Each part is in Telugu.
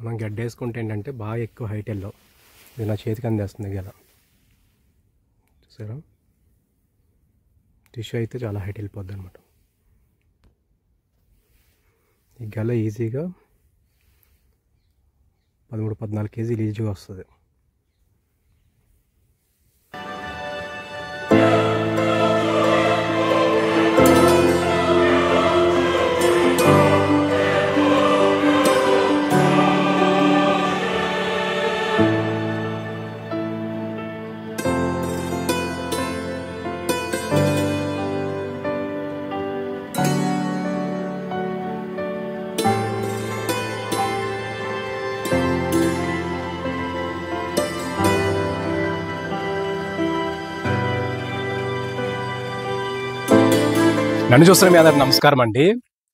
మనం గడ్డ వేసుకుంటే ఏంటంటే బాగా ఎక్కువ హైట్ వెళ్ళావు. ఇది నా చేతికి అందేస్తుంది గెల. చూసారా, టిష్యూ అయితే చాలా హైట్ వెళ్ళిపోద్ది అనమాట. ఈ గెల ఈజీగా 13-14 కేజీలు ఈజీగా వస్తుంది. నన్ను చూస్తున్న మీ అందరికి నమస్కారం అండి.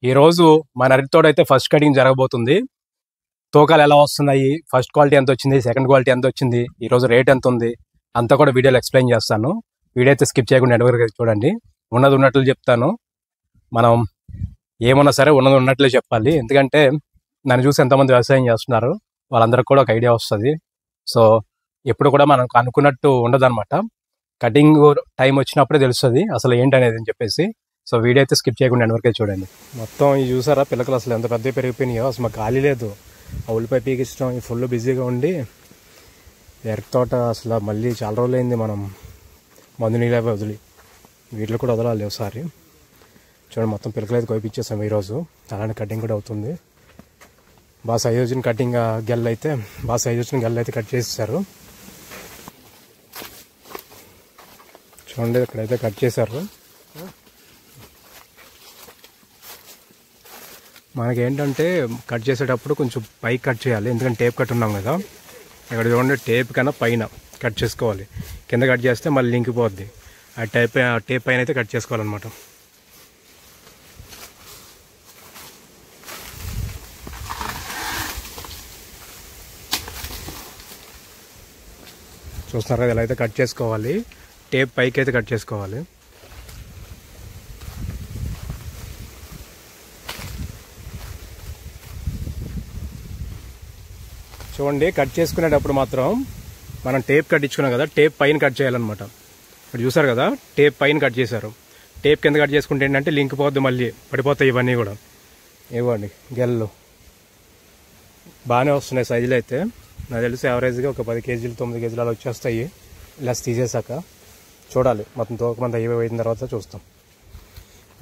ఈరోజు మన అరటి తోట అయితే ఫస్ట్ కటింగ్ జరగబోతుంది. తూకాలు ఎలా వస్తున్నాయి, ఫస్ట్ క్వాలిటీ ఎంత వచ్చింది, సెకండ్ క్వాలిటీ ఎంత వచ్చింది, ఈరోజు రేట్ ఎంత ఉంది, అంతా కూడా వీడియోలో ఎక్స్ప్లెయిన్ చేస్తాను. వీడియో అయితే స్కిప్ చేయకుండా నెట్వర్క్ చూడండి. ఉన్నది ఉన్నట్లు చెప్తాను. మనం ఏమన్నా సరే ఉన్నది ఉన్నట్లే చెప్పాలి. ఎందుకంటే నన్ను చూసి ఎంతమంది వ్యవసాయం చేస్తున్నారు వాళ్ళందరికీ కూడా ఒక ఐడియా వస్తుంది. సో ఎప్పుడు కూడా మనం అనుకున్నట్టు ఉండదన్నమాట. కటింగ్ టైం వచ్చినప్పుడే తెలుస్తుంది అసలు ఏంటనేది అని చెప్పేసి. సో వీడియో అయితే స్కిప్ చేయకుండా నెట్వర్కే చూడండి. మొత్తం ఈ చూసారా పిల్లకలు అసలు ఎంత పెద్ద పెరిగిపోయినాయో. అసలు మాకు ఖాళీ లేదు. ఆ ఉల్లిపాయ పీకించడం ఈ ఫుల్ బిజీగా ఉండి ఎరటి తోట అసలు మళ్ళీ చాలా రోజులైంది మనం మందు నీళ్ళ వదిలి. వీటిలో కూడా వదలాలి ఒకసారి. చూడండి మొత్తం పిల్లకలు అయితే కోయిపించేసాం ఈరోజు. అలానే కటింగ్ కూడా అవుతుంది. బాగా సైజ్ వచ్చిన కటింగ్ గెల్లు అయితే బాగా సైజ్ వచ్చిన గెల్లు అయితే కట్ చేసేసారు. చూడండి ఇక్కడైతే కట్ చేశారు. మనకేంటంటే కట్ చేసేటప్పుడు కొంచెం పైకి కట్ చేయాలి. ఎందుకంటే టేప్ కట్ ఉన్నాం కదా, ఇక్కడ చూడండి టేప్ కన్నా పైన కట్ చేసుకోవాలి. కింద కట్ చేస్తే మళ్ళీ లింకిపోద్ది. ఆ టేప్ పైన అయితే కట్ చేసుకోవాలన్నమాట. చూస్తున్నారు కదా, ఎలా అయితే కట్ చేసుకోవాలి. టేప్ పైకి అయితే కట్ చేసుకోవాలి. చూడండి కట్ చేసుకునేటప్పుడు మాత్రం మనం టేప్ కట్టించుకున్నాం కదా, టేప్ పైన కట్ చేయాలన్నమాట. ఇక్కడ చూసారు కదా, టేప్ పైన కట్ చేశారు. టేప్ కింద కట్ చేసుకుంటే ఏంటంటే లింక్ పోద్ది, మళ్ళీ పడిపోతాయి ఇవన్నీ కూడా. ఇవ్వండి గెల్లు బాగానే వస్తున్నాయి సైజులు అయితే. నాకు తెలిసి యావరేజ్గా ఒక 10 కేజీలు 9 కేజీలు అలా వచ్చేస్తాయి. ఇలా తీసేసాక చూడాలి మొత్తం తోకమంతా అయిపోయిన తర్వాత చూస్తాం.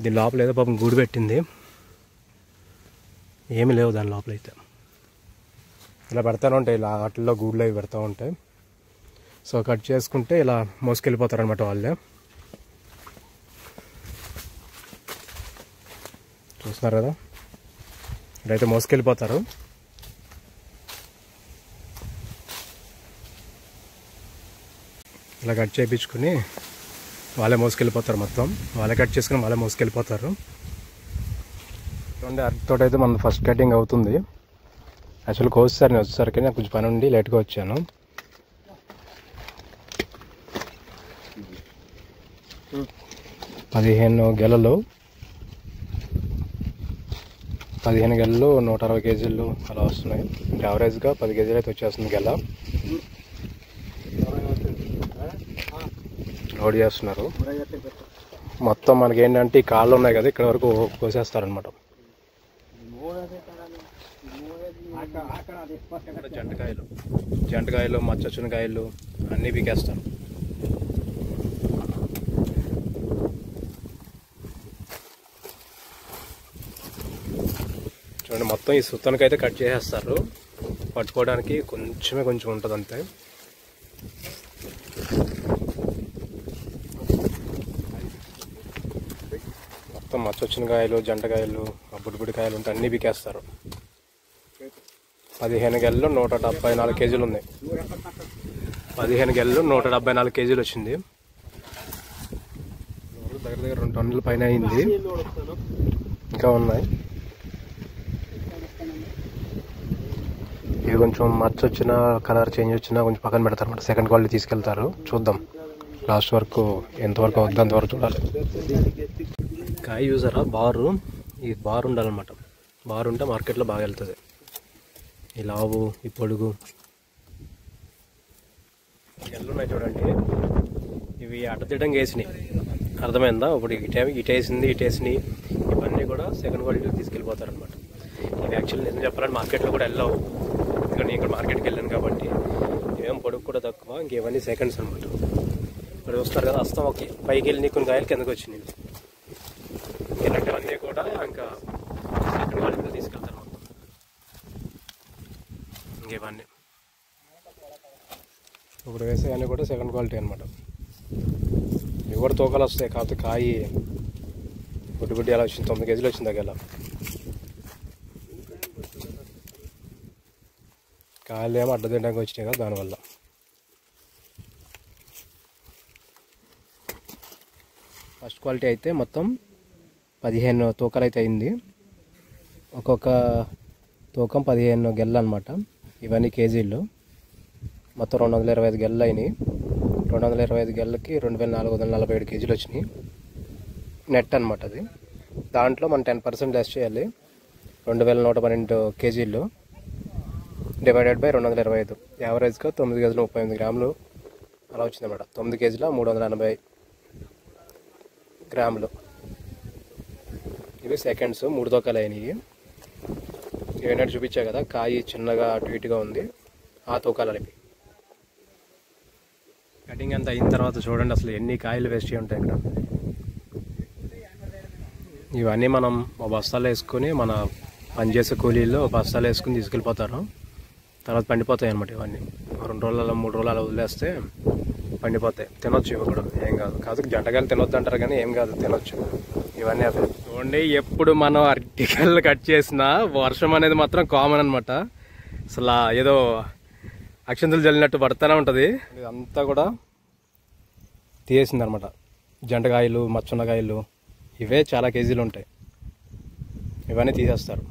దీని లోపల ఏదో పాపం గూడు పెట్టింది, ఏమి లేవు దాని లోపల అయితే. ఇలా పెడతానే ఉంటాయి, ఇలా వాటిల్లో గూడ్లు అవి పెడతా ఉంటాయి. సో కట్ చేసుకుంటే ఇలా మోసుకెళ్ళిపోతారు అనమాట వాళ్ళే. చూస్తున్నారు కదా, ఇక్కడైతే మోసుకెళ్ళిపోతారు. ఇలా కట్ చేయించుకుని వాళ్ళే మోసుకెళ్ళిపోతారు. మొత్తం వాళ్ళే కట్ చేసుకుని వాళ్ళే మోసుకెళ్ళిపోతారు. చూడండి అరటి తోట అయితే మన ఫస్ట్ కటింగ్ అవుతుంది. యాక్చువల్ కోసారి నేను వచ్చేసరికి నాకు కొంచెం పని ఉండి లేట్గా వచ్చాను. పదిహేను గెలలు 160 కేజీలు అలా వస్తున్నాయి. అంటే యావరేజ్గా 10 కేజీలు అయితే వచ్చేస్తుంది గెల. లోడ్ చేస్తున్నారు. మొత్తం మనకి ఏంటంటే ఈ కాళ్ళు ఉన్నాయి కదా, ఇక్కడ వరకు కోసేస్తారనమాట. జంటకాయలు మచ్చచునకాయలు అన్నీ పీకేస్తారు. చూడండి మొత్తం ఈ సుత్తనికైతే కట్ చేసేస్తారు. పట్టుకోవడానికి కొంచెం ఉంటుంది అంతే. మొత్తం మచ్చొచ్చినకాయలు జంటకాయలు బుడిబుడికాయలు ఉంటే అన్నీ పీకేస్తారు. 15 గెలలు 174 కేజీలు ఉన్నాయి. 15 గెలలు 174 కేజీలు వచ్చింది. దగ్గర 2 టన్నుల పైన అయింది. ఇంకా ఉన్నాయి. ఇది కొంచెం మచ్చ వచ్చిన కలర్ చేంజ్ వచ్చినా కొంచెం పక్కన పెడతారు అన్నమాట. సెకండ్ క్వాలిటీ తీసుకెళ్తారు. చూద్దాం లాస్ట్ వరకు ఎంతవరకు అవుద్ది అంతవరకు చూడాలి. కాయ చూసారా, బారు, ఈ బారు ఉండాలన్నమాట. బారు ఉంటే మార్కెట్లో బాగా వెళ్తుంది. ఈ లావు, ఈ పొడుగు ఎల్లున్నాయి చూడండి. ఇవి అడ్డదిడ్డంగా వేసినాయి, అర్థమైందా? ఇప్పుడు ఇటేసింది ఇటేసినాయి, ఇవన్నీ కూడా సెకండ్ క్వాలిటీలో తీసుకెళ్ళిపోతారనమాట. ఇవి యాక్చువల్లీ నిజం చెప్పాలంటే మార్కెట్లో కూడా వెళ్ళావు, ఎందుకంటే నేను ఇక్కడ మార్కెట్కి వెళ్ళాను కాబట్టి. ఇవేం పొడుగు కూడా తక్కువ, ఇంకేవన్నీ సెకండ్స్ అనమాట. ఇప్పుడు వస్తారు కదా, వస్తాం ఓకే, పైకి వెళ్ళి కొన్ని కాయలు కిందకి వచ్చినాయి. ఇలాంటివన్నీ కూడా ఇంకా సెకండ్ క్వాలిటీలో తీసుకెళ్తారు మొత్తం. ఇంకేవన్నీ ఇప్పుడు వేసేవన్నీ కూడా సెకండ్ క్వాలిటీ అనమాట. ఇవి కూడా తూకాలు వస్తాయి, కాకపోతే కాయి గుడ్డి ఎలా వచ్చింది, 9 కేజీలు వచ్చింది దగ్గర. కాయలు ఏమో అడ్డదిడ్డంగా వచ్చినాయి కదా, దానివల్ల. ఫస్ట్ క్వాలిటీ అయితే మొత్తం 15 తూకాలు అయితే అయింది. ఒక్కొక్క తూకం 15 గెల్ల అనమాట. ఇవన్నీ కేజీలు. మొత్తం 225 గెల్లలు అయినాయి. 225 గెల్లకి 2447 కేజీలు వచ్చినాయి నెట్ అనమాట. అది దాంట్లో మనం 10% లెస్ చేయాలి. 2112 కేజీలు డివైడెడ్ బై 225, యావరేజ్గా 9 కేజీలు 38 గ్రాములు అలా వచ్చిందన్నమాట. 9 కేజీల 380 గ్రాములు. ఇవి సెకండ్స్ 3 తూకాలు అయినాయి. ఏనాడు చూపించా కదా, కాయి చిన్నగా అటు ఇటుగా ఉంది, ఆ తూకాలు అనేవి. కటింగ్ అంతా అయిన తర్వాత చూడండి అసలు ఎన్ని కాయలు వేస్ట్ ఉంటాయి ఇక్కడ. ఇవన్నీ మనం ఒక బస్తాలు వేసుకొని, మన పనిచేసే కూలీల్లో బస్తాలు వేసుకుని తీసుకెళ్ళిపోతారు. తర్వాత పండిపోతాయి అనమాట. ఇవన్నీ 2 రోజులు 3 రోజులు అలా వదిలేస్తే పండిపోతాయి. తినొచ్చు ఇవి కూడా, ఏం కాదు. కాదు జంటకాయలు తినొద్దు అంటారు కానీ ఏం కాదు, తినొచ్చు ఇవన్నీ. అదే చూడండి, ఎప్పుడు మనం అరటికాయలు కట్ చేసినా వర్షం అనేది మాత్రం కామన్ అనమాట. అసలు ఏదో అక్షంతలు జల్లినట్టు పడుతూనే ఉంటుంది. ఇదంతా కూడా తీసేసింది అనమాట. జంటకాయలు, మచ్చున్నకాయలు ఇవే చాలా కేజీలు ఉంటాయి. ఇవన్నీ తీసేస్తారు.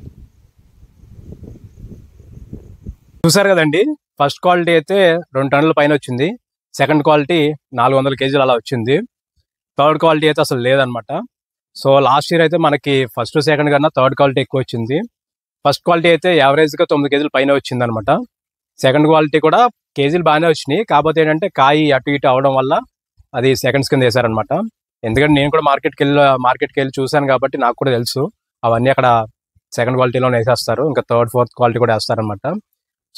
చూసారు కదండి, ఫస్ట్ క్వాలిటీ అయితే 2 టన్నుల పైన వచ్చింది. సెకండ్ క్వాలిటీ 400 కేజీలు అలా వచ్చింది. థర్డ్ క్వాలిటీ అయితే అసలు లేదనమాట. సో లాస్ట్ ఇయర్ అయితే మనకి ఫస్ట్ సెకండ్ కన్నా థర్డ్ క్వాలిటీ ఎక్కువ వచ్చింది. ఫస్ట్ క్వాలిటీ అయితే యావరేజ్గా 9 కేజీల పైన వచ్చింది అనమాట. సెకండ్ క్వాలిటీ కూడా కేజీలు బాగానే వచ్చినాయి. కాకపోతే ఏంటంటే కాయి అటు ఇటు అవడం వల్ల అది సెకండ్స్ కింద వేసారనమాట. ఎందుకంటే నేను కూడా మార్కెట్కి వెళ్ళి చూశాను కాబట్టి నాకు కూడా తెలుసు అవన్నీ అక్కడ సెకండ్ క్వాలిటీలోనే వేసేస్తారు. ఇంకా థర్డ్ ఫోర్త్ క్వాలిటీ కూడా వేస్తారనమాట.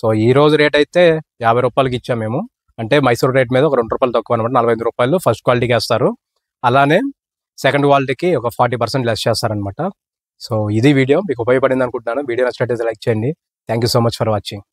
సో ఈ రోజు రేట్ అయితే 50 రూపాయలకి ఇచ్చాము మేము. అంటే మైసూర్ రేట్ మీద ఒక 2 రూపాయలు తక్కువ అనమాట. 45 రూపాయలు ఫస్ట్ క్వాలిటీకి వేస్తారు. అలానే సెకండ్ క్వాలిటీకి ఒక 40% లెస్ చేస్తారనమాట. సో ఇది వీడియో మీకు ఉపయోగపడింది అనుకుంటున్నాను. వీడియో నచ్చినట్లయితే లైక్ చేయండి. Thank you so much for watching.